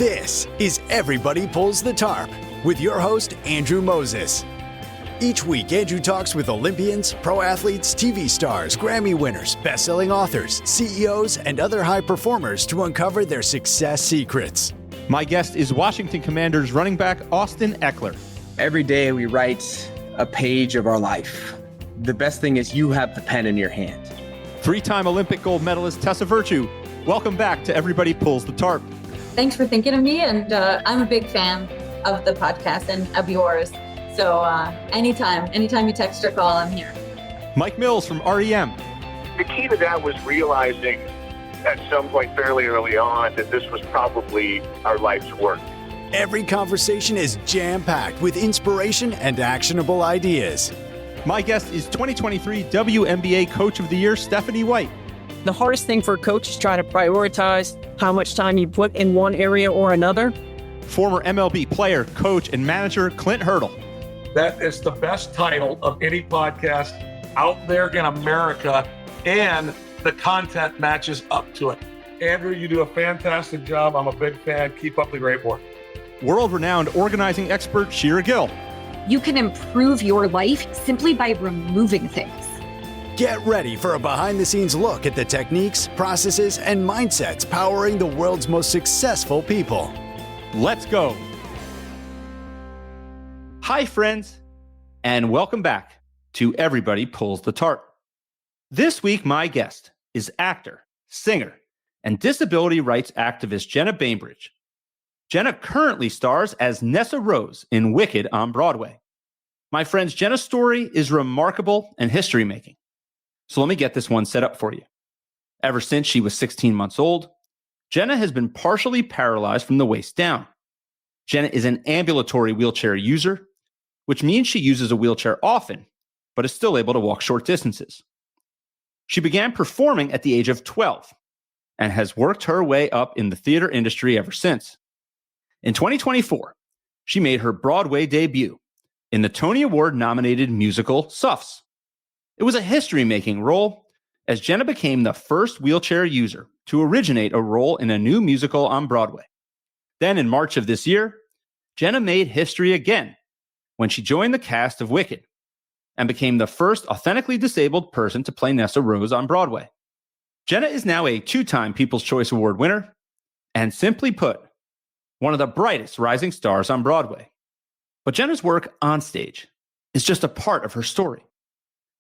This is Everybody Pulls the Tarp with your host, Andrew Moses. Each week, Andrew talks with Olympians, pro athletes, TV stars, Grammy winners, best-selling authors, CEOs, and other high performers to uncover their success secrets. My guest is Washington Commanders running back Austin Ekeler. Every day we write a page of our life. The best thing is you have the pen in your hand. Three-time Olympic gold medalist Tessa Virtue. Welcome back to Everybody Pulls the Tarp. Thanks for thinking of me, and I'm a big fan of the podcast and of yours. So anytime you text or call, I'm here. Mike Mills from REM. The key to that was realizing at some point fairly early on that this was probably our life's work. Every conversation is jam-packed with inspiration and actionable ideas. My guest is 2023 WNBA Coach of the Year, Stephanie White. The hardest thing for a coach is trying to prioritize how much time you put in one area or another. Former MLB player, coach, and manager Clint Hurdle. That is the best title of any podcast out there in America, and the content matches up to it. Andrew, you do a fantastic job. I'm a big fan. Keep up the great work. World-renowned organizing expert Shira Gill. You can improve your life simply by removing things. Get ready for a behind-the-scenes look at the techniques, processes, and mindsets powering the world's most successful people. Let's go. Hi, friends, and welcome back to Everybody Pulls the Tarp. This week, my guest is actor, singer, and disability rights activist Jenna Bainbridge. Jenna currently stars as Nessarose in Wicked on Broadway. My friends, Jenna's story is remarkable and history-making. So let me get this one set up for you. Ever since she was 16 months old, Jenna has been partially paralyzed from the waist down. Jenna is an ambulatory wheelchair user, which means she uses a wheelchair often, but is still able to walk short distances. She began performing at the age of 12 and has worked her way up in the theater industry ever since. In 2024, she made her Broadway debut in the Tony Award-nominated musical Suffs. It was a history-making role, as Jenna became the first wheelchair user to originate a role in a new musical on Broadway. Then in March of this year, Jenna made history again when she joined the cast of Wicked and became the first authentically disabled person to play Nessarose on Broadway. Jenna is now a two-time People's Choice Award winner and, simply put, one of the brightest rising stars on Broadway. But Jenna's work on stage is just a part of her story.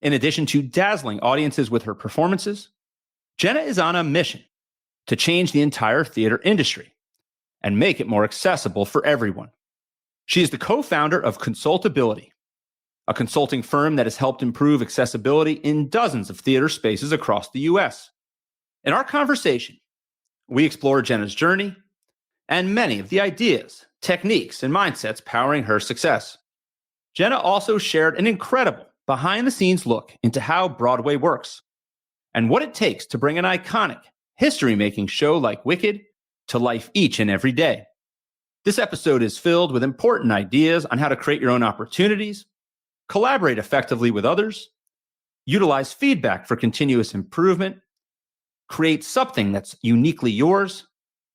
In addition to dazzling audiences with her performances, Jenna is on a mission to change the entire theater industry and make it more accessible for everyone. She is the co-founder of Consultability, a consulting firm that has helped improve accessibility in dozens of theater spaces across the U.S. In our conversation, we explore Jenna's journey and many of the ideas, techniques, and mindsets powering her success. Jenna also shared an incredible behind-the-scenes look into how Broadway works and what it takes to bring an iconic, history-making show like Wicked to life each and every day. This episode is filled with important ideas on how to create your own opportunities, collaborate effectively with others, utilize feedback for continuous improvement, create something that's uniquely yours,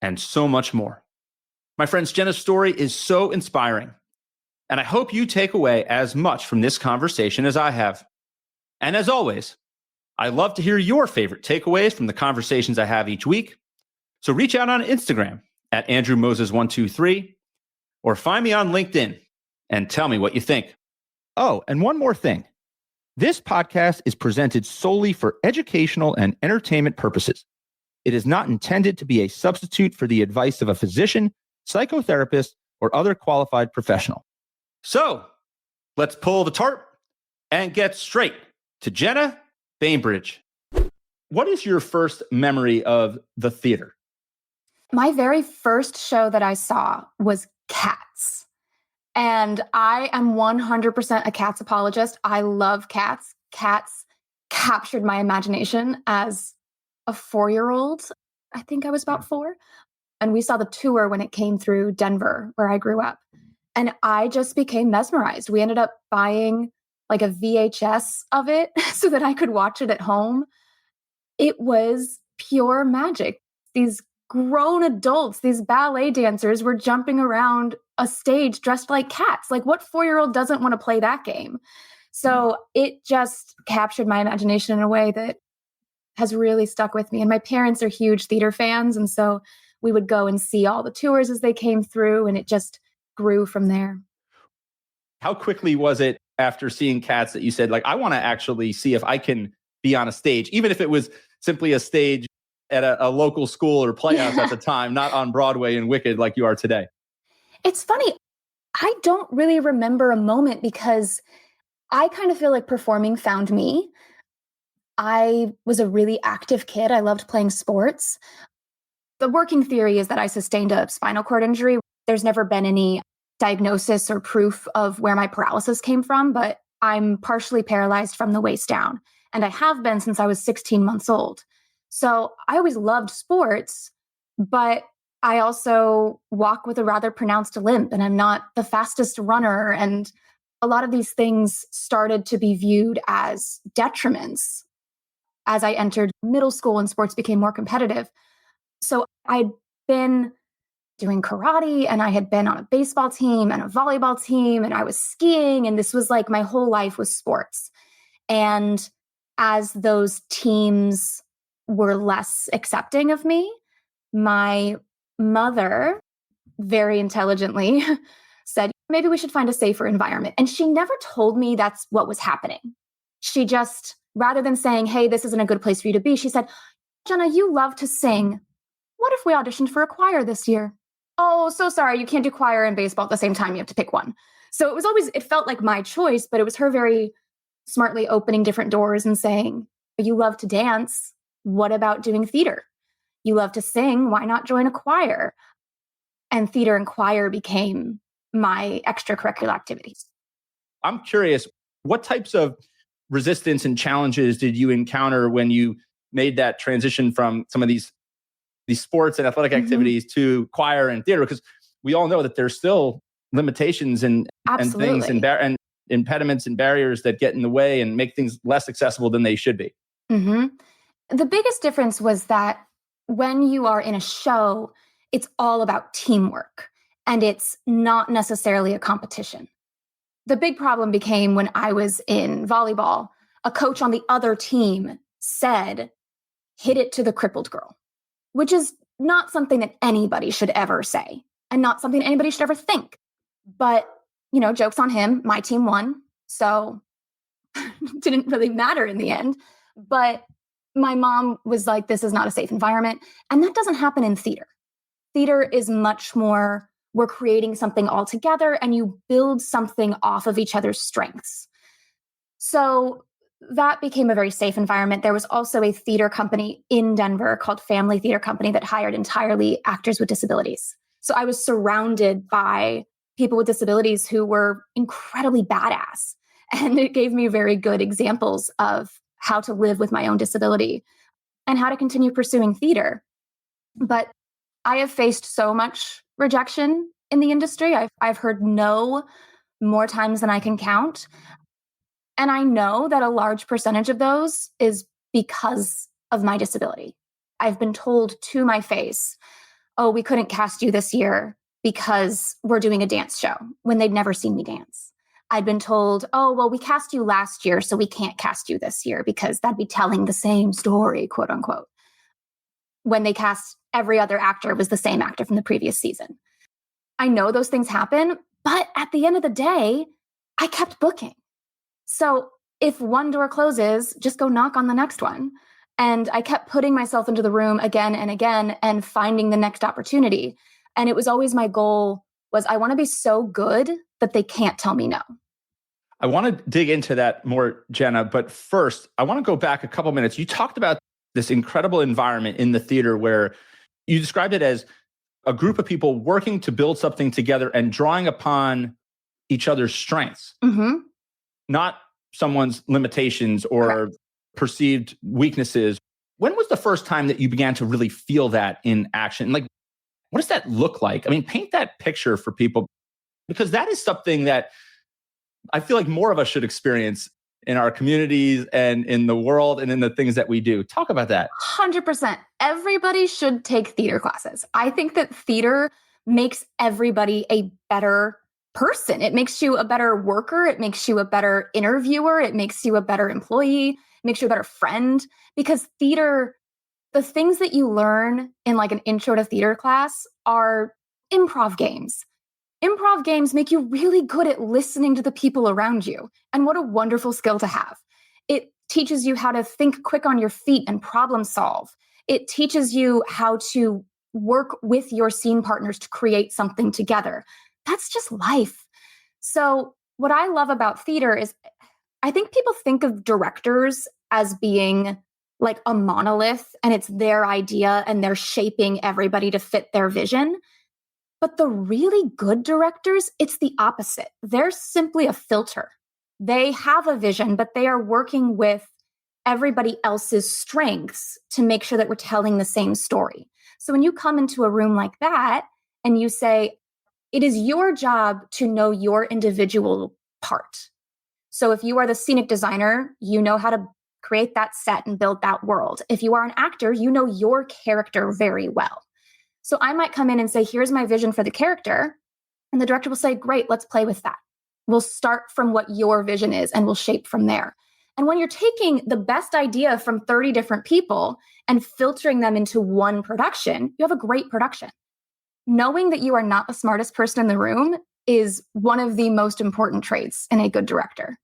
and so much more. My friends, Jenna's story is so inspiring, and I hope you take away as much from this conversation as I have. And as always, I love to hear your favorite takeaways from the conversations I have each week. So reach out on Instagram at AndrewMoses123 or find me on LinkedIn and tell me what you think. Oh, and one more thing. This podcast is presented solely for educational and entertainment purposes. It is not intended to be a substitute for the advice of a physician, psychotherapist, or other qualified professional. So, let's pull the tarp and get straight to Jenna Bainbridge. What is your first memory of the theater? My very first show that I saw was Cats. And I am 100% a Cats apologist. I love cats. Cats captured my imagination as a 4-year-old. I think I was about 4. And we saw the tour when it came through Denver, where I grew up. And I just became mesmerized. We ended up buying like a VHS of it so that I could watch it at home. It was pure magic. These grown adults, these ballet dancers were jumping around a stage dressed like cats. Like, what 4-year-old doesn't want to play that game? So it just captured my imagination in a way that has really stuck with me. And my parents are huge theater fans. And so we would go and see all the tours as they came through, and it just grew from there. How quickly was it after seeing Cats that you said, like, I want to actually see if I can be on a stage, even if it was simply a stage at a local school or playhouse at the time, not on Broadway and Wicked like you are today? It's funny. I don't really remember a moment because I kind of feel like performing found me. I was a really active kid. I loved playing sports. The working theory is that I sustained a spinal cord injury. There's never been any diagnosis or proof of where my paralysis came from, but I'm partially paralyzed from the waist down. And I have been since I was 16 months old. So I always loved sports, but I also walk with a rather pronounced limp, and I'm not the fastest runner. And a lot of these things started to be viewed as detriments as I entered middle school and sports became more competitive. So I'd been doing karate, and I had been on a baseball team and a volleyball team, and I was skiing, and this was like my whole life was sports. And as those teams were less accepting of me, my mother very intelligently said, maybe we should find a safer environment. And she never told me that's what was happening. She just, rather than saying, hey, this isn't a good place for you to be, she said, Jenna, you love to sing. What if we auditioned for a choir this year? Oh, so sorry, you can't do choir and baseball at the same time. You have to pick one. So it felt like my choice, but it was her very smartly opening different doors and saying, you love to dance. What about doing theater? You love to sing. Why not join a choir? And theater and choir became my extracurricular activities. I'm curious, what types of resistance and challenges did you encounter when you made that transition from some of these sports and athletic activities to choir and theater? Because we all know that there's still limitations and things and impediments and barriers that get in the way and make things less accessible than they should be. Mm-hmm. The biggest difference was that when you are in a show, it's all about teamwork, and it's not necessarily a competition. The big problem became when I was in volleyball. A coach on the other team said, hit it to the crippled girl, which is not something that anybody should ever say and not something anybody should ever think. But, joke's on him. My team won. So it didn't really matter in the end. But my mom was like, this is not a safe environment. And that doesn't happen in theater. Theater is much more, we're creating something all together and you build something off of each other's strengths. So that became a very safe environment. There was also a theater company in Denver called Family Theater Company that hired entirely actors with disabilities. So I was surrounded by people with disabilities who were incredibly badass. And it gave me very good examples of how to live with my own disability and how to continue pursuing theater. But I have faced so much rejection in the industry. I've heard no more times than I can count. And I know that a large percentage of those is because of my disability. I've been told to my face, oh, we couldn't cast you this year because we're doing a dance show, when they'd never seen me dance. I'd been told, oh, well, we cast you last year, so we can't cast you this year because that'd be telling the same story, quote unquote. When they cast every other actor was the same actor from the previous season. I know those things happen, but at the end of the day, I kept booking. So if one door closes, just go knock on the next one. And I kept putting myself into the room again and again and finding the next opportunity. And it was always my goal was I want to be so good that they can't tell me no. I want to dig into that more, Jenna. But first, I want to go back a couple minutes. You talked about this incredible environment in the theater where you described it as a group of people working to build something together and drawing upon each other's strengths, not someone's limitations or perceived weaknesses. When was the first time that you began to really feel that in action? Like, what does that look like? I mean, paint that picture for people, because that is something that I feel like more of us should experience in our communities and in the world and in the things that we do. Talk about that. 100%. Everybody should take theater classes. I think that theater makes everybody a better person. It makes you a better worker. It makes you a better interviewer. It makes you a better employee. It makes you a better friend. Because theater, the things that you learn in like an intro to theater class are improv games. Improv games make you really good at listening to the people around you. And what a wonderful skill to have. It teaches you how to think quick on your feet and problem solve. It teaches you how to work with your scene partners to create something together. That's just life. So what I love about theater is I think people think of directors as being like a monolith and it's their idea and they're shaping everybody to fit their vision. But the really good directors, it's the opposite. They're simply a filter. They have a vision, but they are working with everybody else's strengths to make sure that we're telling the same story. So when you come into a room like that and you say, it is your job to know your individual part. So if you are the scenic designer, you know how to create that set and build that world. If you are an actor, you know your character very well. So I might come in and say, here's my vision for the character. And the director will say, great, let's play with that. We'll start from what your vision is and we'll shape from there. And when you're taking the best idea from 30 different people and filtering them into one production, you have a great production. Knowing that you are not the smartest person in the room is one of the most important traits in a good director.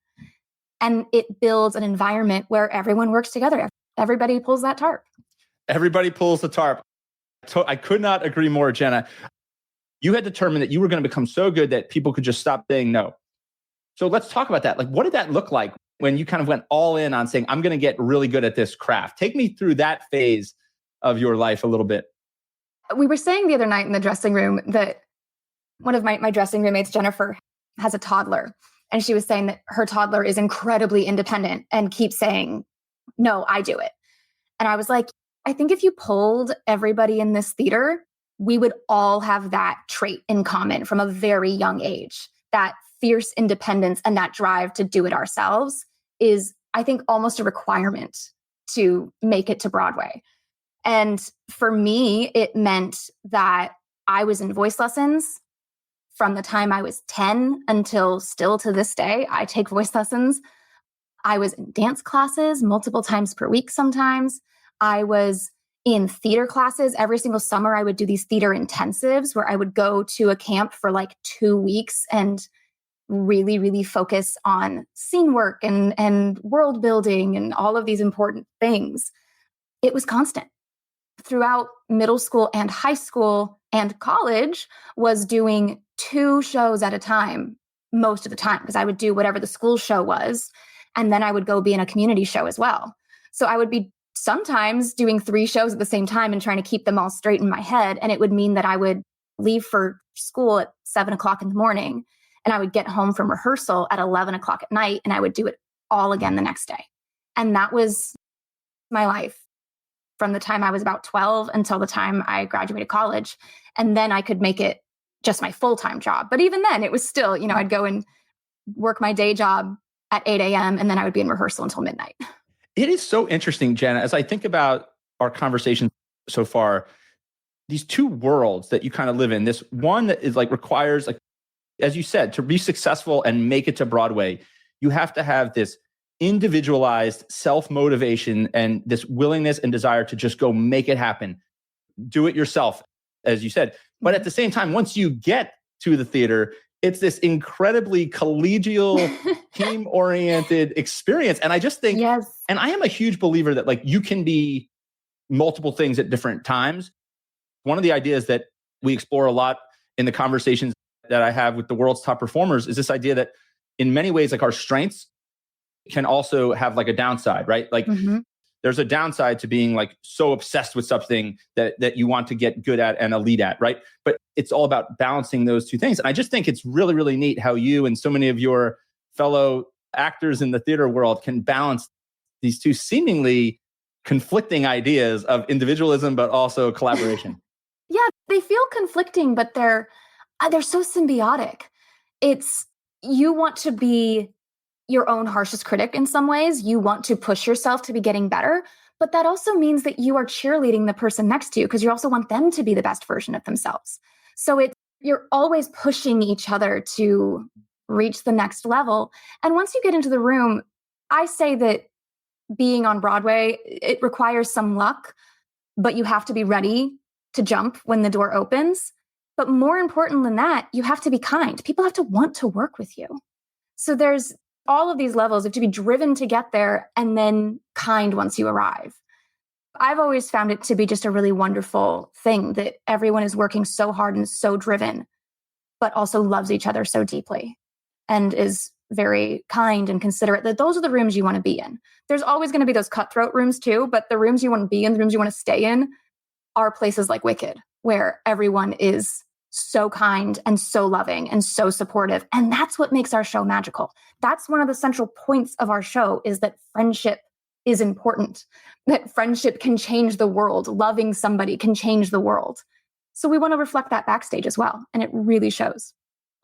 And it builds an environment where everyone works together. Everybody pulls that tarp. Everybody pulls the tarp. I could not agree more, Jenna. You had determined that you were going to become so good that people could just stop saying no. So let's talk about that. Like, what did that look like when you kind of went all in on saying, I'm going to get really good at this craft? Take me through that phase of your life a little bit. We were saying the other night in the dressing room that one of my dressing roommates, Jennifer, has a toddler. And she was saying that her toddler is incredibly independent and keeps saying, no, I do it. And I was like, I think if you polled everybody in this theater, we would all have that trait in common from a very young age. That fierce independence and that drive to do it ourselves is, I think, almost a requirement to make it to Broadway. And for me, it meant that I was in voice lessons from the time I was 10 until still to this day. I take voice lessons. I was in dance classes multiple times per week sometimes. I was in theater classes. Every single summer, I would do these theater intensives where I would go to a camp for like 2 weeks and really, really focus on scene work and world building and all of these important things. It was constant. Throughout middle school and high school and college was doing 2 shows at a time most of the time because I would do whatever the school show was. And then I would go be in a community show as well. So I would be sometimes doing 3 shows at the same time and trying to keep them all straight in my head. And it would mean that I would leave for school at 7 o'clock in the morning and I would get home from rehearsal at 11 o'clock at night and I would do it all again the next day. And that was my life from the time I was about 12 until the time I graduated college. And then I could make it just my full-time job. But even then it was still, I'd go and work my day job at 8 a.m. and then I would be in rehearsal until midnight. It is so interesting, Jenna, as I think about our conversation so far, these 2 worlds that you kind of live in, this one that is like requires, like, as you said, to be successful and make it to Broadway, you have to have this individualized self-motivation and this willingness and desire to just go make it happen. Do it yourself, as you said. But at the same time, once you get to the theater, it's this incredibly collegial, team-oriented experience. And I just think, yes. And I am a huge believer that like you can be multiple things at different times. One of the ideas that we explore a lot in the conversations that I have with the world's top performers is this idea that in many ways, like our strengths can also have like a downside, right? Like there's a downside to being like so obsessed with something that you want to get good at and elite at, right? But it's all about balancing those 2 things. And I just think it's really, really neat how you and so many of your fellow actors in the theater world can balance these 2 seemingly conflicting ideas of individualism, but also collaboration. Yeah, they feel conflicting, but they're so symbiotic. It's, you want to be your own harshest critic in some ways. You want to push yourself to be getting better, but that also means that you are cheerleading the person next to you because you also want them to be the best version of themselves. So you're always pushing each other to reach the next level. And once you get into the room, I say that being on Broadway, it requires some luck, but you have to be ready to jump when the door opens. But more important than that, you have to be kind. People have to want to work with you. So there's all of these levels. You have to be driven to get there and then kind once you arrive. I've always found it to be just a really wonderful thing that everyone is working so hard and so driven, but also loves each other so deeply and is very kind and considerate. That those are the rooms you want to be in. There's always going to be those cutthroat rooms too, but the rooms you want to be in, the rooms you want to stay in are places like Wicked, where everyone is so kind and so loving and so supportive. And that's what makes our show magical. That's one of the central points of our show, is that friendship is important, that friendship can change the world. Loving somebody can change the world. So we want to reflect that backstage as well. And it really shows.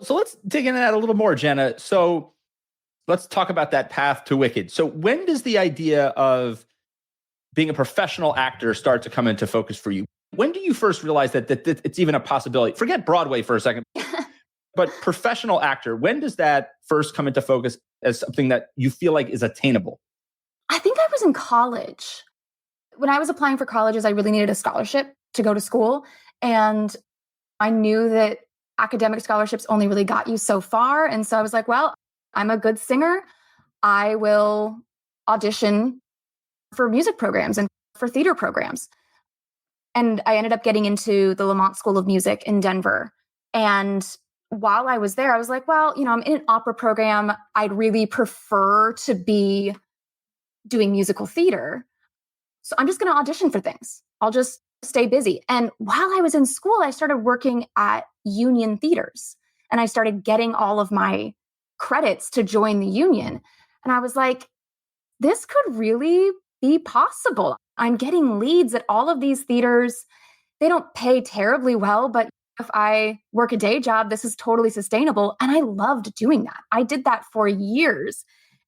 So let's dig into that a little more, Jenna. So let's talk about that path to Wicked. So when does the idea of being a professional actor start to come into focus for you? When do you first realize that it's even a possibility? Forget Broadway for a second, but professional actor, when does that first come into focus as something that you feel like is attainable? I think I was in college. When I was applying for colleges, I really needed a scholarship to go to school. And I knew that academic scholarships only really got you so far. And so I was like, well, I'm a good singer. I will audition for music programs and for theater programs. And I ended up getting into the Lamont School of Music in Denver. And while I was there, I was like, well, I'm in an opera program. I'd really prefer to be doing musical theater. So I'm just going to audition for things. I'll just stay busy. And while I was in school, I started working at union theaters and I started getting all of my credits to join the union. And I was like, this could really be possible. I'm getting leads at all of these theaters. They don't pay terribly well, but if I work a day job, this is totally sustainable. And I loved doing that. I did that for years.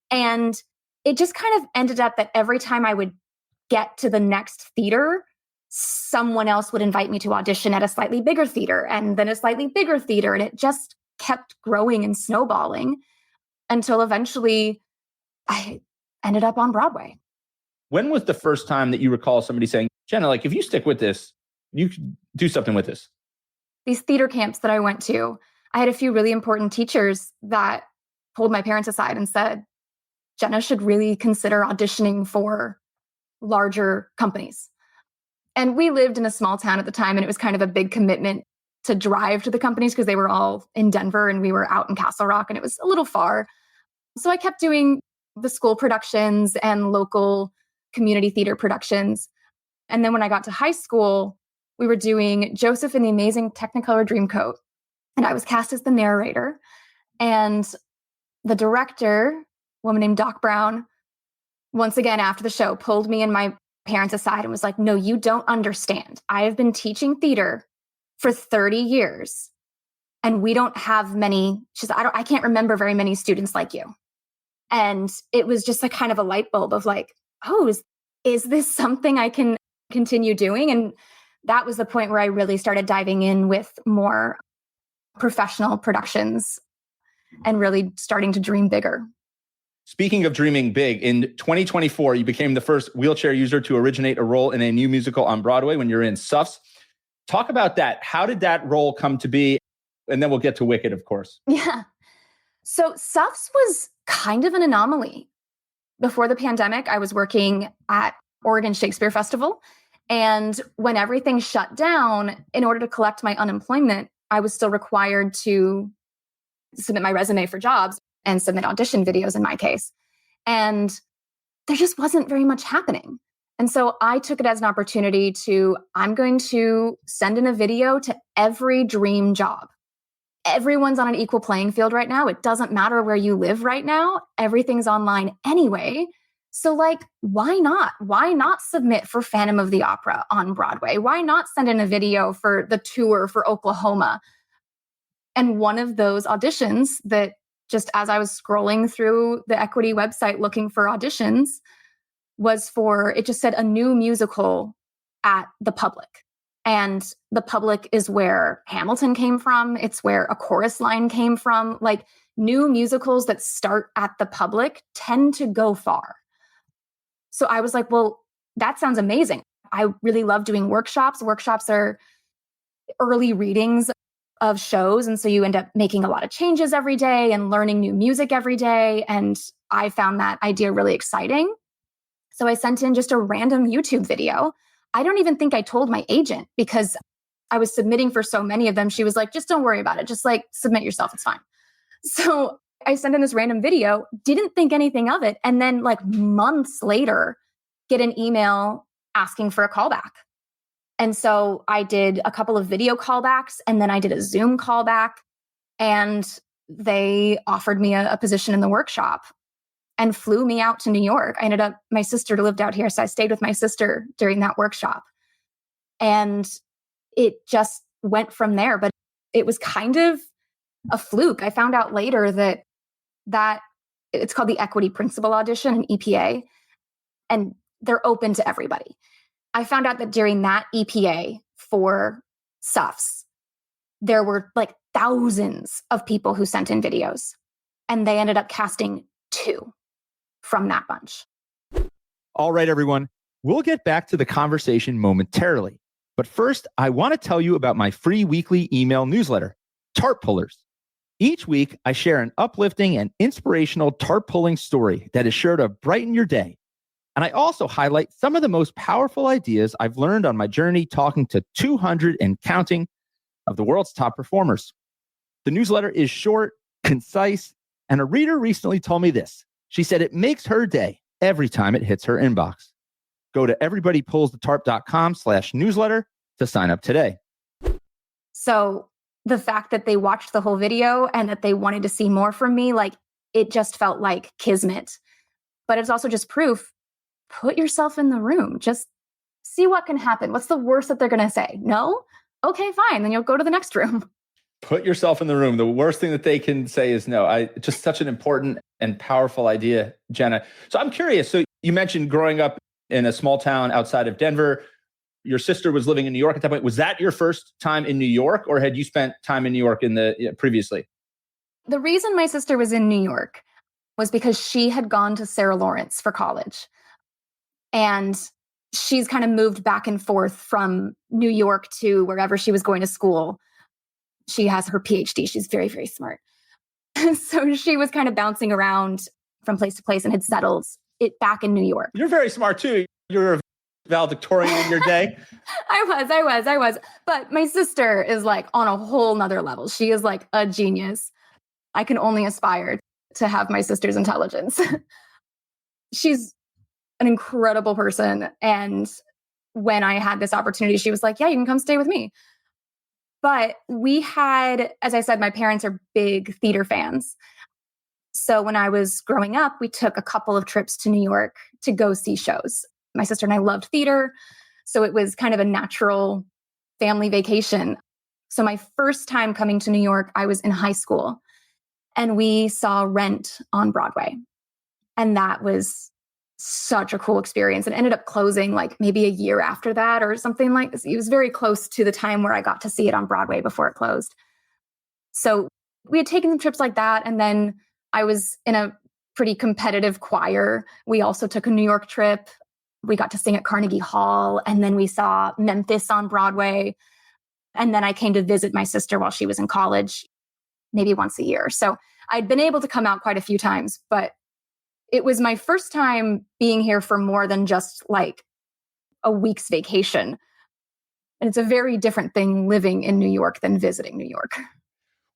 And it just kind of ended up that every time I would get to the next theater, someone else would invite me to audition at a slightly bigger theater and then a slightly bigger theater. And it just kept growing and snowballing until eventually I ended up on Broadway. When was the first time that you recall somebody saying, Jenna, like, if you stick with this, you could do something with this? These theater camps that I went to, I had a few really important teachers that pulled my parents aside and said, Jenna should really consider auditioning for larger companies. And we lived in a small town at the time, and it was kind of a big commitment to drive to the companies because they were all in Denver and we were out in Castle Rock and it was a little far. So I kept doing the school productions and local community theater productions. And then when I got to high school, we were doing Joseph and the Amazing Technicolor Dreamcoat. And I was cast as the narrator. And the director, a woman named Doc Brown, once again after the show, pulled me and my parents aside and was like, no, you don't understand. I have been teaching theater for 30 years. And we don't have many, I can't remember very many students like you. And it was just a kind of a light bulb of like, oh, is this something I can continue doing? And that was the point where I really started diving in with more professional productions and really starting to dream bigger. Speaking of dreaming big, in 2024, you became the first wheelchair user to originate a role in a new musical on Broadway when you're in Suffs. Talk about that. How did that role come to be? And then we'll get to Wicked, of course. Yeah. So Suffs was kind of an anomaly. Before the pandemic, I was working at Oregon Shakespeare Festival. And when everything shut down, in order to collect my unemployment, I was still required to submit my resume for jobs and submit audition videos in my case. And there just wasn't very much happening. And so I took it as an opportunity I'm going to send in a video to every dream job. Everyone's on an equal playing field right now. It doesn't matter where you live right now. Everything's online anyway. So why not? Why not submit for Phantom of the Opera on Broadway? Why not send in a video for the tour for Oklahoma? And one of those auditions that just as I was scrolling through the Equity website looking for auditions, it just said a new musical at the Public. And the Public is where Hamilton came from. It's where A Chorus Line came from. Like, new musicals that start at the Public tend to go far. So I was like, well, that sounds amazing. I really love doing workshops. Workshops are early readings of shows. And so you end up making a lot of changes every day and learning new music every day. And I found that idea really exciting. So I sent in just a random YouTube video. I don't even think I told my agent because I was submitting for so many of them. She was like, just don't worry about it. Just like submit yourself. It's fine. So I sent in this random video, didn't think anything of it. And then like months later, get an email asking for a callback. And so I did a couple of video callbacks and then I did a Zoom callback and they offered me a position in the workshop and flew me out to New York. My sister lived out here, so I stayed with my sister during that workshop. And it just went from there, but it was kind of a fluke. I found out later that it's called the Equity Principal Audition, an EPA, and they're open to everybody. I found out that during that EPA for Suffs, there were like thousands of people who sent in videos, and they ended up casting 2 from that bunch. All right, everyone. We'll get back to the conversation momentarily. But first, I want to tell you about my free weekly email newsletter, Tarp Pullers. Each week, I share an uplifting and inspirational tarp pulling story that is sure to brighten your day. And I also highlight some of the most powerful ideas I've learned on my journey talking to 200 and counting of the world's top performers. The newsletter is short, concise, and a reader recently told me this. She said it makes her day every time it hits her inbox. Go to everybodypullsthetarp.com/newsletter to sign up today. So the fact that they watched the whole video and that they wanted to see more from me, like, it just felt like kismet. But it's also just proof. Put yourself in the room. Just see what can happen. What's the worst that they're going to say? No? Okay, fine. Then you'll go to the next room. Put yourself in the room. The worst thing that they can say is no. Just such an important and powerful idea, Jenna. So I'm curious. So you mentioned growing up in a small town outside of Denver. Your sister was living in New York at that point. Was that your first time in New York, or had you spent time in New York previously? The reason my sister was in New York was because she had gone to Sarah Lawrence for college. And she's kind of moved back and forth from New York to wherever she was going to school. She has her PhD. She's very, very smart. So she was kind of bouncing around from place to place and had settled it back in New York. You're very smart too. You're a valedictorian in your day. I was. But my sister is like on a whole nother level. She is like a genius. I can only aspire to have my sister's intelligence. She's an incredible person. And when I had this opportunity, she was like, yeah, you can come stay with me. But we had, as I said, my parents are big theater fans. So when I was growing up, we took a couple of trips to New York to go see shows. My sister and I loved theater. So it was kind of a natural family vacation. So my first time coming to New York, I was in high school and we saw Rent on Broadway. And that was such a cool experience. And ended up closing like maybe a year after that or something like this. It was very close to the time where I got to see it on Broadway before it closed. So we had taken some trips like that. And then I was in a pretty competitive choir. We also took a New York trip. We got to sing at Carnegie Hall. And then we saw Memphis on Broadway. And then I came to visit my sister while she was in college, maybe once a year. So I'd been able to come out quite a few times, but it was my first time being here for more than just like a week's vacation. And it's a very different thing living in New York than visiting New York.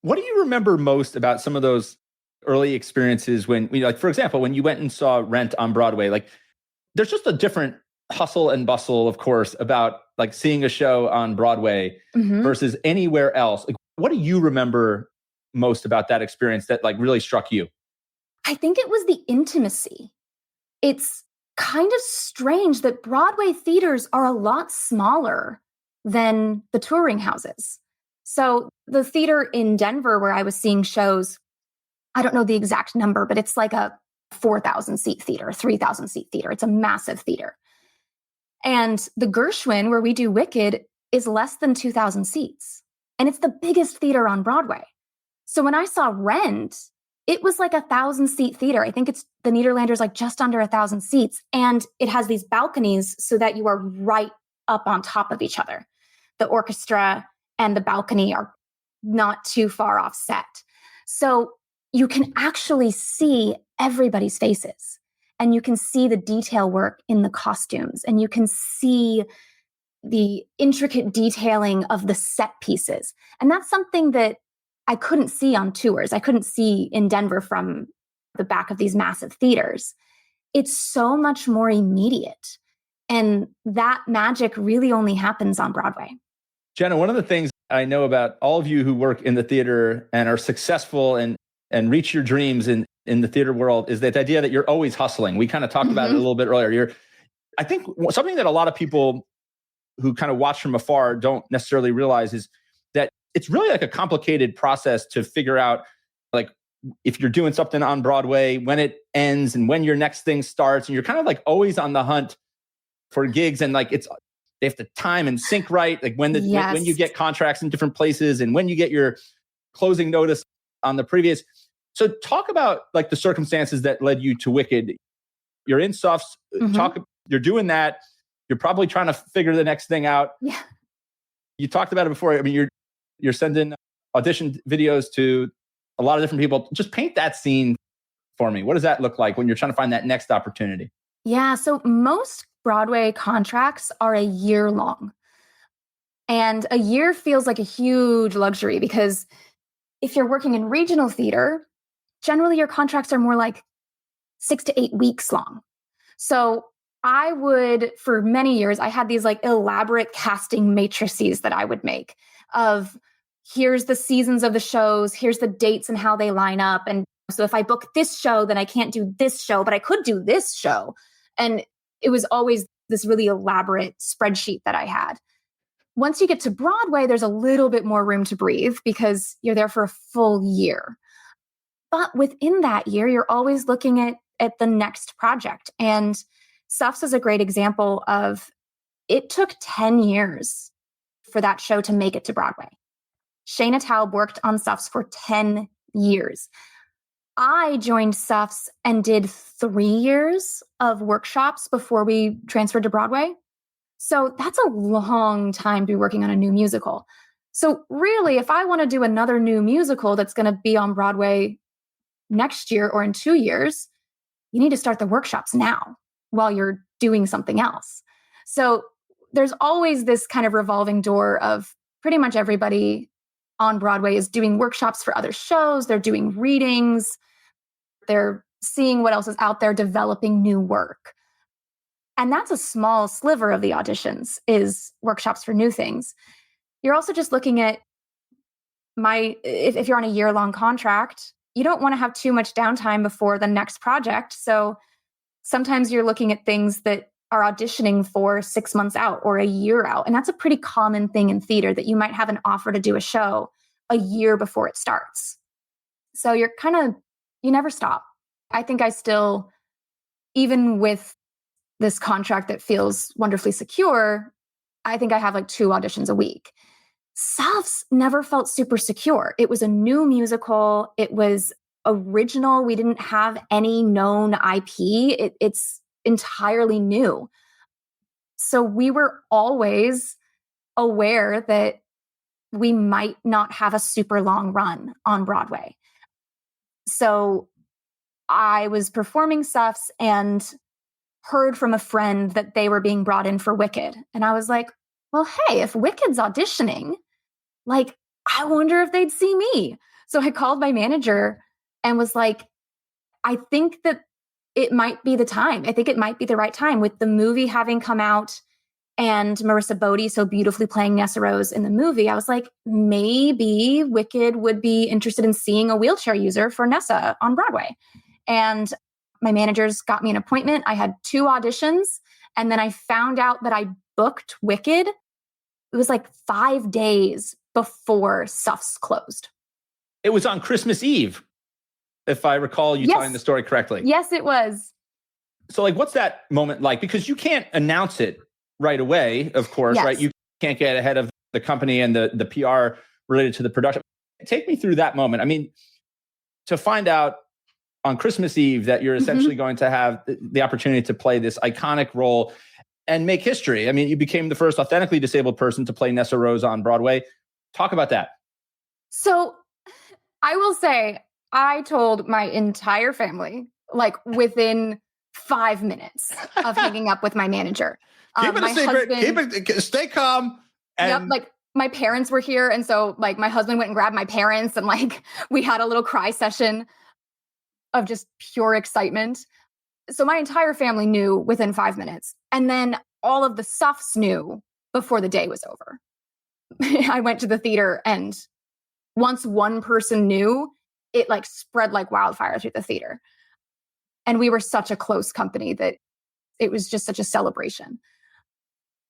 What do you remember most about some of those early experiences when, like, for example, when you went and saw Rent on Broadway? Like, there's just a different hustle and bustle, of course, about like seeing a show on Broadway versus anywhere else. Like, what do you remember most about that experience that like really struck you? I think it was the intimacy. It's kind of strange that Broadway theaters are a lot smaller than the touring houses. So the theater in Denver where I was seeing shows, I don't know the exact number, but it's like a 4,000 seat theater, 3,000 seat theater. It's a massive theater. And the Gershwin, where we do Wicked, is less than 2,000 seats. And it's the biggest theater on Broadway. So when I saw Rent, it was like 1,000 seat theater. I think it's the Nederlander's like just under 1,000 seats. And it has these balconies so that you are right up on top of each other. The orchestra and the balcony are not too far offset. So you can actually see everybody's faces, and you can see the detail work in the costumes, and you can see the intricate detailing of the set pieces. And that's something that I couldn't see on tours. I couldn't see in Denver from the back of these massive theaters. It's so much more immediate. And that magic really only happens on Broadway. Jenna, one of the things I know about all of you who work in the theater and are successful and reach your dreams in the theater world is that the idea that you're always hustling. We kind of talked about it a little bit earlier. I think something that a lot of people who kind of watch from afar don't necessarily realize is that it's really like a complicated process to figure out, like, if you're doing something on Broadway, when it ends and when your next thing starts, and you're kind of like always on the hunt for gigs, and like they have to time and sync right, like when you get contracts in different places and when you get your closing notice on the previous. So talk about like the circumstances that led you to Wicked. You're in Suffs, you're doing that. You're probably trying to figure the next thing out. Yeah. You talked about it before. I mean, you're sending audition videos to a lot of different people. Just paint that scene for me. What does that look like when you're trying to find that next opportunity? Yeah. So most Broadway contracts are a year long. And a year feels like a huge luxury because if you're working in regional theater, generally your contracts are more like 6 to 8 weeks long. So I would, for many years, I had these like elaborate casting matrices that I would make of here's the seasons of the shows, here's the dates and how they line up. And so if I book this show, then I can't do this show, but I could do this show. And it was always this really elaborate spreadsheet that I had. Once you get to Broadway, there's a little bit more room to breathe because you're there for a full year. But within that year, you're always looking at the next project. And Suffs is a great example of it took 10 years for that show to make it to Broadway. Shayna Taub worked on Suffs for 10 years. I joined Suffs and did 3 years of workshops before we transferred to Broadway. So that's a long time to be working on a new musical. So really, if I want to do another new musical that's going to be on Broadway next year or in 2 years, you need to start the workshops now while you're doing something else. So there's always this kind of revolving door of pretty much everybody on Broadway is doing workshops for other shows. They're doing readings. They're seeing what else is out there, developing new work. And that's a small sliver of the auditions is workshops for new things. You're also just looking at if you're on a year-long contract, you don't want to have too much downtime before the next project. So sometimes you're looking at things that are auditioning for 6 months out or a year out. And that's a pretty common thing in theater that you might have an offer to do a show a year before it starts. So you never stop. I think I still, even with this contract that feels wonderfully secure, I think I have like 2 auditions a week. Suffs never felt super secure. It was a new musical. It was original. We didn't have any known IP. It's entirely new. So we were always aware that we might not have a super long run on Broadway. So I was performing Suffs and heard from a friend that they were being brought in for Wicked. And I was like, well, hey, if Wicked's auditioning, like, I wonder if they'd see me. So I called my manager and was like, I think that it might be the time. I think it might be the right time with the movie having come out and Marissa Bodie so beautifully playing Nessarose in the movie. I was like, maybe Wicked would be interested in seeing a wheelchair user for Nessa on Broadway. And my managers got me an appointment. I had 2 auditions. And then I found out that I booked Wicked. It was like 5 days before Suffs closed. It was on Christmas Eve. if I recall you telling the story correctly. Yes, it was. So like, what's that moment like? Because you can't announce it right away, of course, right? You can't get ahead of the company and the PR related to the production. Take me through that moment. I mean, to find out on Christmas Eve that you're essentially going to have the opportunity to play this iconic role and make history. I mean, you became the first authentically disabled person to play Nessarose on Broadway. Talk about that. So I will say, I told my entire family, like within 5 minutes of hanging up with my manager. Keep it a secret. Stay calm. And like my parents were here. And so like my husband went and grabbed my parents and like we had a little cry session of just pure excitement. So my entire family knew within 5 minutes. And then all of the Suffs knew before the day was over. I went to the theater and once one person knew, it like spread like wildfire through the theater. And we were such a close company that it was just such a celebration.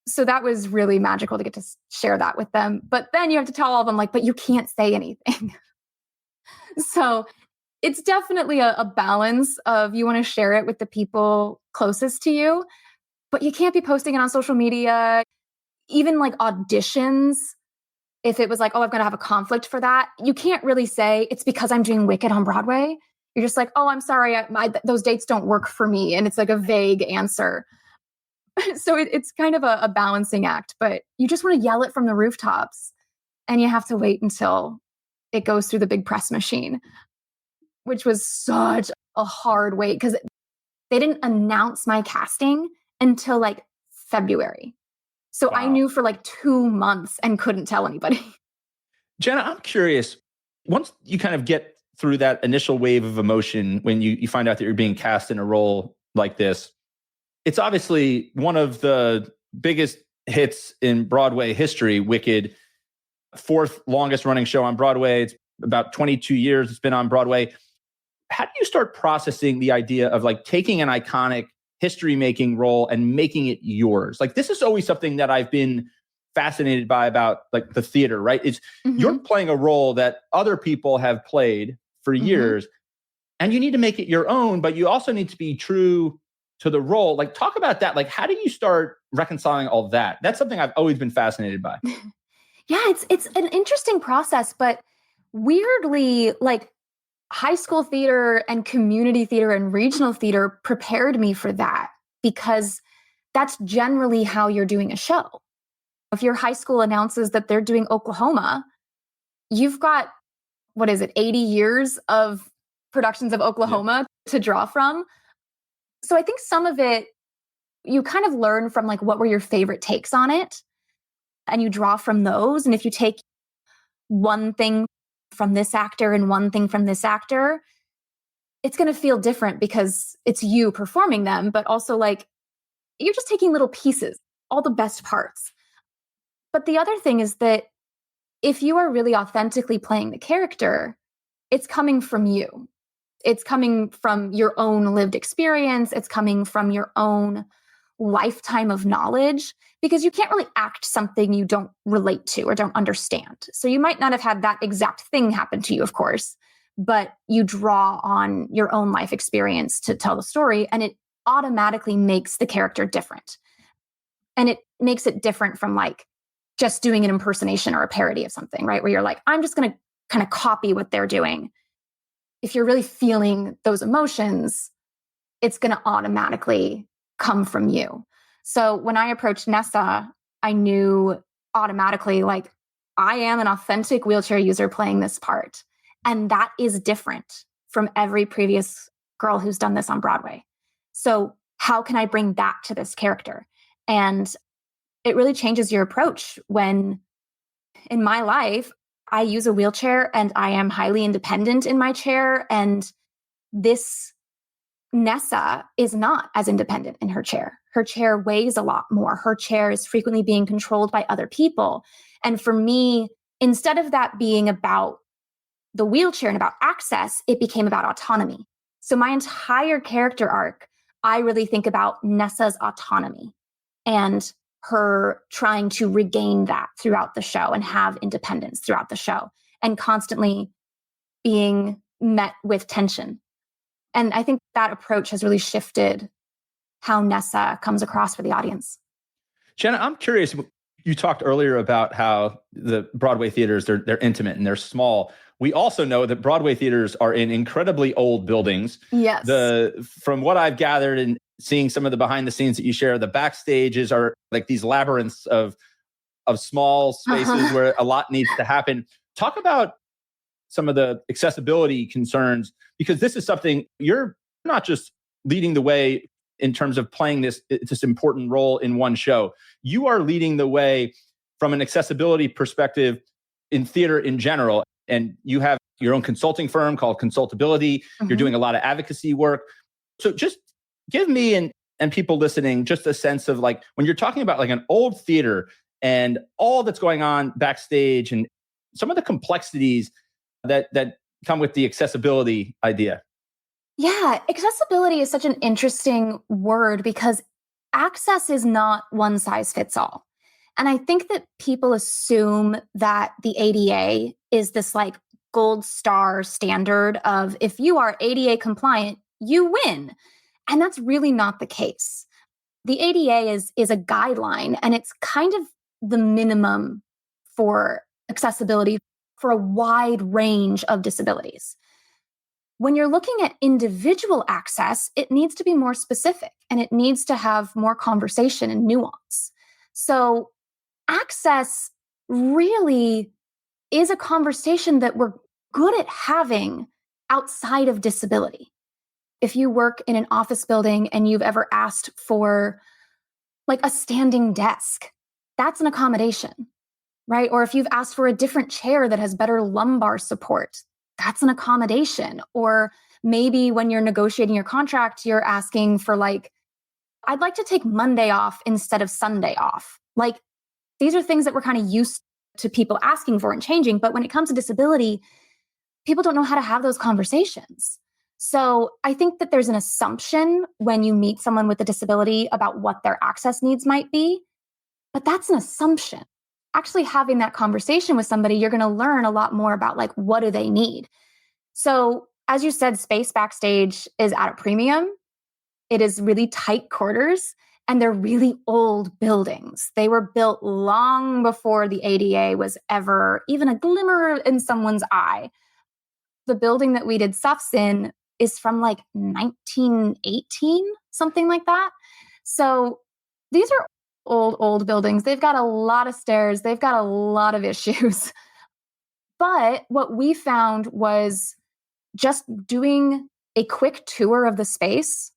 So that was really magical to get to share that with them. But then you have to tell all of them like, but you can't say anything. So it's definitely a balance of you want to share it with the people closest to you, but you can't be posting it on social media. Even like auditions, if it was like, oh, I'm going to have a conflict for that, you can't really say it's because I'm doing Wicked on Broadway. You're just like, oh, I'm sorry, those dates don't work for me. And it's like a vague answer. So it's kind of a balancing act, but you just want to yell it from the rooftops and you have to wait until it goes through the big press machine, which was such a hard wait because they didn't announce my casting until like February. So I knew for like 2 months and couldn't tell anybody. Jenna, I'm curious, once you kind of get through that initial wave of emotion, when you find out that you're being cast in a role like this, it's obviously one of the biggest hits in Broadway history, Wicked, 4th longest running show on Broadway. It's about 22 years it's been on Broadway. How do you start processing the idea of like taking an iconic history-making role and making it yours? Like, this is always something that I've been fascinated by about like the theater, right? It's you're playing a role that other people have played for years and you need to make it your own, but you also need to be true to the role. Like, talk about that. Like, how do you start reconciling all that? That's something I've always been fascinated by. Yeah, it's an interesting process, but weirdly, like high school theater and community theater and regional theater prepared me for that because that's generally how you're doing a show. If your high school announces that they're doing Oklahoma, you've got, 80 years of productions of Oklahoma to draw from. So I think some of it, you kind of learn from like, what were your favorite takes on it? And you draw from those. And if you take one thing from this actor and one thing from this actor, it's going to feel different because it's you performing them, but also like you're just taking little pieces, all the best parts. But the other thing is that if you are really authentically playing the character, it's coming from you. It's coming from your own lived experience. It's coming from your own lifetime of knowledge, because you can't really act something you don't relate to or don't understand. So you might not have had that exact thing happen to you, of course, but you draw on your own life experience to tell the story, and it automatically makes the character different. And it makes it different from like just doing an impersonation or a parody of something, right? Where you're like, I'm just going to kind of copy what they're doing. If you're really feeling those emotions, it's going to automatically come from you. So when I approached Nessa, I knew automatically, like, I am an authentic wheelchair user playing this part. And that is different from every previous girl who's done this on Broadway. So how can I bring that to this character? And it really changes your approach when, in my life, I use a wheelchair and I am highly independent in my chair. And this Nessa is not as independent in her chair. Her chair weighs a lot more. Her chair is frequently being controlled by other people. And for me, instead of that being about the wheelchair and about access, it became about autonomy. So my entire character arc, I really think about Nessa's autonomy and her trying to regain that throughout the show and have independence throughout the show, and constantly being met with tension. And I think that approach has really shifted how Nessa comes across for the audience. Jenna, I'm curious. You talked earlier about how the Broadway theaters, they're intimate and they're small. We also know that Broadway theaters are in incredibly old buildings. Yes. From what I've gathered and seeing some of the behind the scenes that you share, the backstages are like these labyrinths of small spaces where a lot needs to happen. Talk about some of the accessibility concerns, because this is something you're not just leading the way in terms of playing this important role in one show. You are leading the way from an accessibility perspective in theater in general. And you have your own consulting firm called Consultability. You're doing a lot of advocacy work. So just give me and people listening just a sense of like, when you're talking about like an old theater and all that's going on backstage and some of the complexities that come with the accessibility idea. Yeah, accessibility is such an interesting word because access is not one size fits all. And I think that people assume that the ADA is this like gold star standard of if you are ADA compliant, you win. And that's really not the case. The ADA is a guideline, and it's kind of the minimum for accessibility for a wide range of disabilities. When you're looking at individual access, it needs to be more specific and it needs to have more conversation and nuance. So access really is a conversation that we're good at having outside of disability. If you work in an office building and you've ever asked for like a standing desk, that's an accommodation, right? Or if you've asked for a different chair that has better lumbar support, that's an accommodation. Or maybe when you're negotiating your contract, you're asking for like, I'd like to take Monday off instead of Sunday off. Like, these are things that we're kind of used to people asking for and changing. But when it comes to disability, people don't know how to have those conversations. So I think that there's an assumption when you meet someone with a disability about what their access needs might be, but that's an assumption. Actually having that conversation with somebody, you're going to learn a lot more about like, what do they need? So as you said, space backstage is at a premium. It is really tight quarters and they're really old buildings. They were built long before the ADA was ever even a glimmer in someone's eye. The building that we did Suffs in is from like 1918, something like that. So these are old buildings. They've got a lot of stairs. They've got a lot of issues. But what we found was just doing a quick tour of the space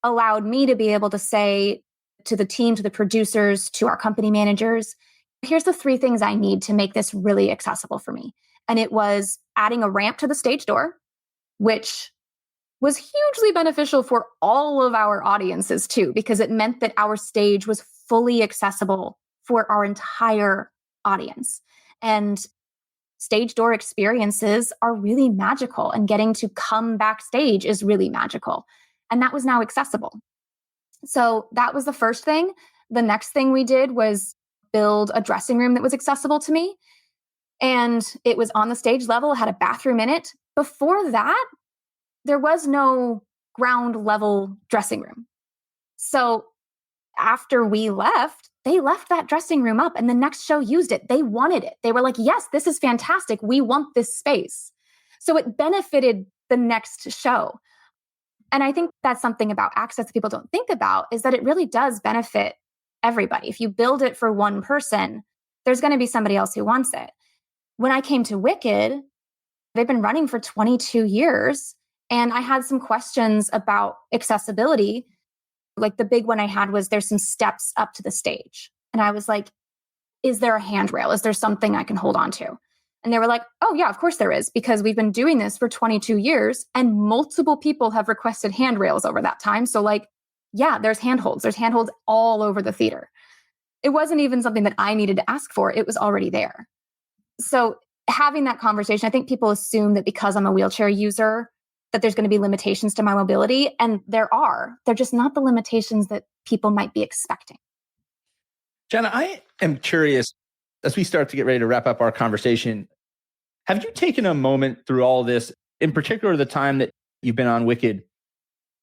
allowed me to be able to say to the team, to the producers, to our company managers, here's the 3 things I need to make this really accessible for me. And it was adding a ramp to the stage door, which was hugely beneficial for all of our audiences too, because it meant that our stage was fully accessible for our entire audience. And stage door experiences are really magical, and getting to come backstage is really magical. And that was now accessible. So that was the first thing. The next thing we did was build a dressing room that was accessible to me. And it was on the stage level, had a bathroom in it. Before that, there was no ground level dressing room. So after we left, they left that dressing room up and the next show used it. They wanted it. They were like, yes, this is fantastic. We want this space. So it benefited the next show. And I think that's something about access that people don't think about, is that it really does benefit everybody. If you build it for one person, there's going to be somebody else who wants it. When I came to Wicked, they've been running for 22 years. And I had some questions about accessibility. Like the big one I had was there's some steps up to the stage. And I was like, is there a handrail? Is there something I can hold on to? And they were like, oh yeah, of course there is, because we've been doing this for 22 years and multiple people have requested handrails over that time. So like, yeah, there's handholds. There's handholds all over the theater. It wasn't even something that I needed to ask for. It was already there. So having that conversation, I think people assume that because I'm a wheelchair user, that there's going to be limitations to my mobility. And there are. They're just not the limitations that people might be expecting. Jenna, I am curious, as we start to get ready to wrap up our conversation, have you taken a moment through all this in particular, the time that you've been on Wicked,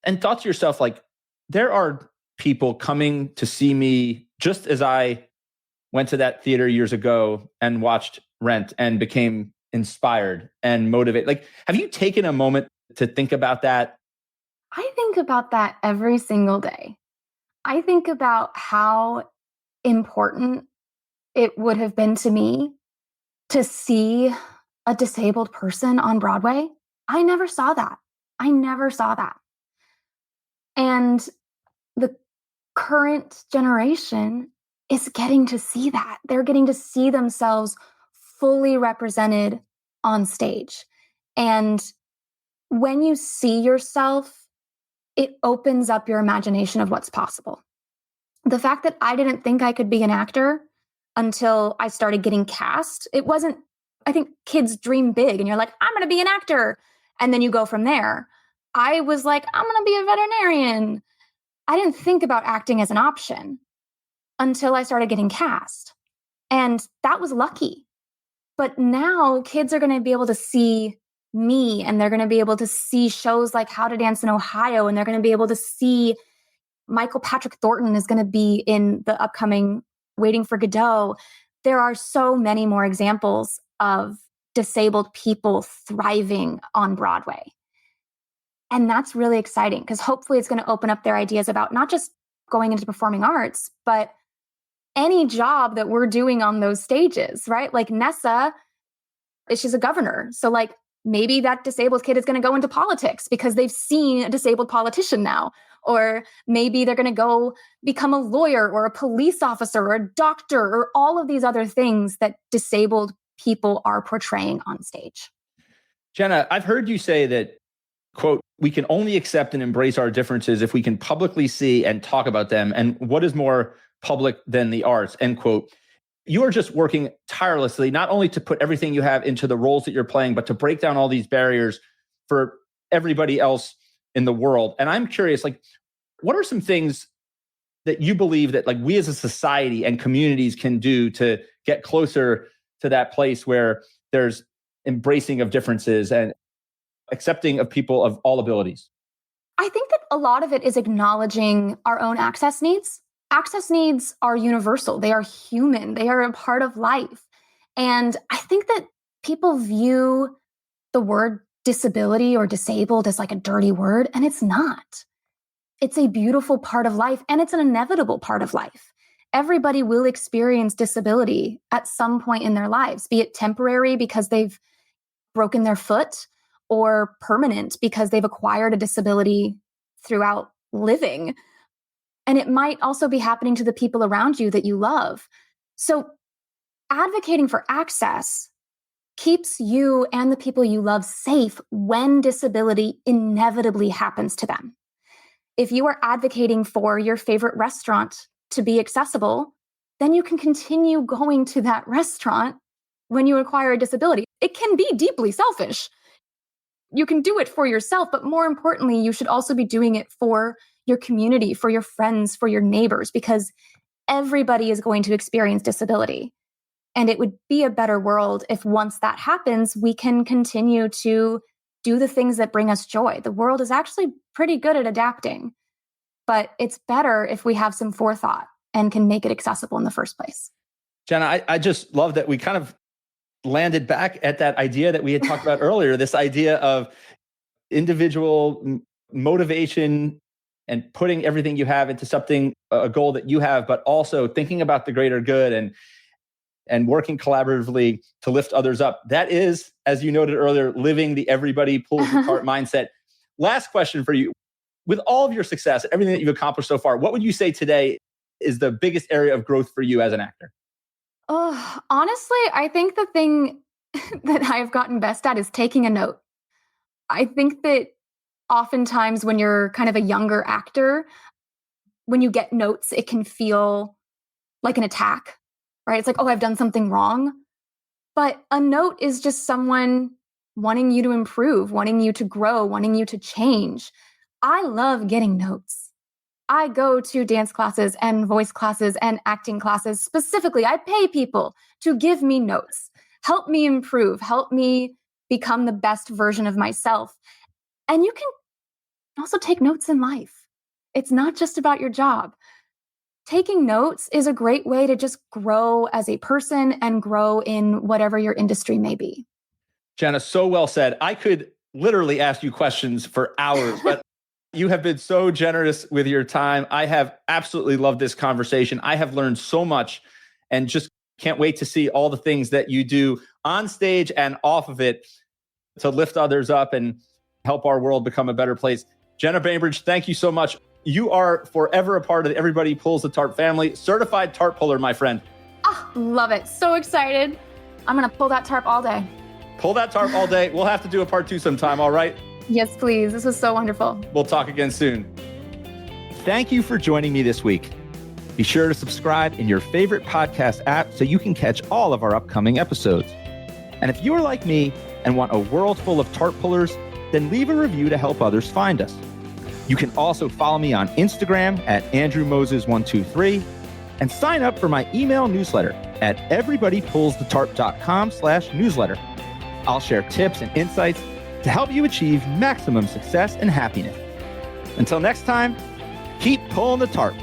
and thought to yourself, like, there are people coming to see me just as I went to that theater years ago and watched Rent and became inspired and motivated. Like, have you taken a moment to think about that? I think about that every single day. I think about how important it would have been to me to see a disabled person on Broadway. I never saw that. I never saw that. And the current generation is getting to see that. They're getting to see themselves fully represented on stage. And when you see yourself, it opens up your imagination of what's possible. The fact that I didn't think I could be an actor until I started getting cast, it wasn't, I think kids dream big and you're like, I'm going to be an actor. And then you go from there. I was like, I'm going to be a veterinarian. I didn't think about acting as an option until I started getting cast. And that was lucky. But now kids are going to be able to see me, and they're going to be able to see shows like How to Dance in Ohio, and they're going to be able to see Michael Patrick Thornton is going to be in the upcoming Waiting for Godot. There are so many more examples of disabled people thriving on Broadway. And that's really exciting because hopefully it's going to open up their ideas about not just going into performing arts, but any job that we're doing on those stages, right? Like Nessa, she's a governor. So like maybe that disabled kid is going to go into politics because they've seen a disabled politician now. Or maybe they're going to go become a lawyer or a police officer or a doctor or all of these other things that disabled people are portraying on stage. Jenna, I've heard you say that, quote, we can only accept and embrace our differences if we can publicly see and talk about them. And what is more public than the arts, end quote. You are just working tirelessly, not only to put everything you have into the roles that you're playing, but to break down all these barriers for everybody else in the world. And I'm curious, like, what are some things that you believe that like we as a society and communities can do to get closer to that place where there's embracing of differences and accepting of people of all abilities? I think that a lot of it is acknowledging our own access needs. Access needs are universal. They are human. They are a part of life. And I think that people view the word disability or disabled as like a dirty word, and it's not. It's a beautiful part of life, and it's an inevitable part of life. Everybody will experience disability at some point in their lives, be it temporary because they've broken their foot, or permanent because they've acquired a disability throughout living. And it might also be happening to the people around you that you love. So advocating for access keeps you and the people you love safe when disability inevitably happens to them. If you are advocating for your favorite restaurant to be accessible, then you can continue going to that restaurant when you acquire a disability. It can be deeply selfish. You can do it for yourself, but more importantly, you should also be doing it for your community, for your friends, for your neighbors, because everybody is going to experience disability. And it would be a better world if once that happens, we can continue to do the things that bring us joy. The world is actually pretty good at adapting, but it's better if we have some forethought and can make it accessible in the first place. Jenna, I just love that we kind of landed back at that idea that we had talked about earlier, this idea of individual motivation and putting everything you have into something, a goal that you have, but also thinking about the greater good and working collaboratively to lift others up. That is, as you noted earlier, living the everybody pulls the cart mindset. Last question for you. With all of your success, everything that you've accomplished so far, what would you say today is the biggest area of growth for you as an actor? Oh, honestly, I think the thing that I've gotten best at is taking a note. I think that oftentimes when you're kind of a younger actor, when you get notes, it can feel like an attack, right? It's like, oh, I've done something wrong. But a note is just someone wanting you to improve, wanting you to grow, wanting you to change. I love getting notes. I go to dance classes and voice classes and acting classes. Specifically, I pay people to give me notes, help me improve, help me become the best version of myself. And you can also take notes in life. It's not just about your job. Taking notes is a great way to just grow as a person and grow in whatever your industry may be. Jenna, so well said. I could literally ask you questions for hours, but you have been so generous with your time. I have absolutely loved this conversation. I have learned so much and just can't wait to see all the things that you do on stage and off of it to lift others up and help our world become a better place. Jenna Bainbridge, thank you so much. You are forever a part of Everybody Pulls the Tarp family. Certified tarp puller, my friend. Oh, love it. So excited. I'm going to pull that tarp all day. Pull that tarp all day. We'll have to do a part 2 sometime, all right? Yes, please. This was so wonderful. We'll talk again soon. Thank you for joining me this week. Be sure to subscribe in your favorite podcast app so you can catch all of our upcoming episodes. And if you're like me and want a world full of tarp pullers, then leave a review to help others find us. You can also follow me on Instagram at AndrewMoses123 and sign up for my email newsletter at everybodypullsthetarp.com/newsletter. I'll share tips and insights to help you achieve maximum success and happiness. Until next time, keep pulling the tarp.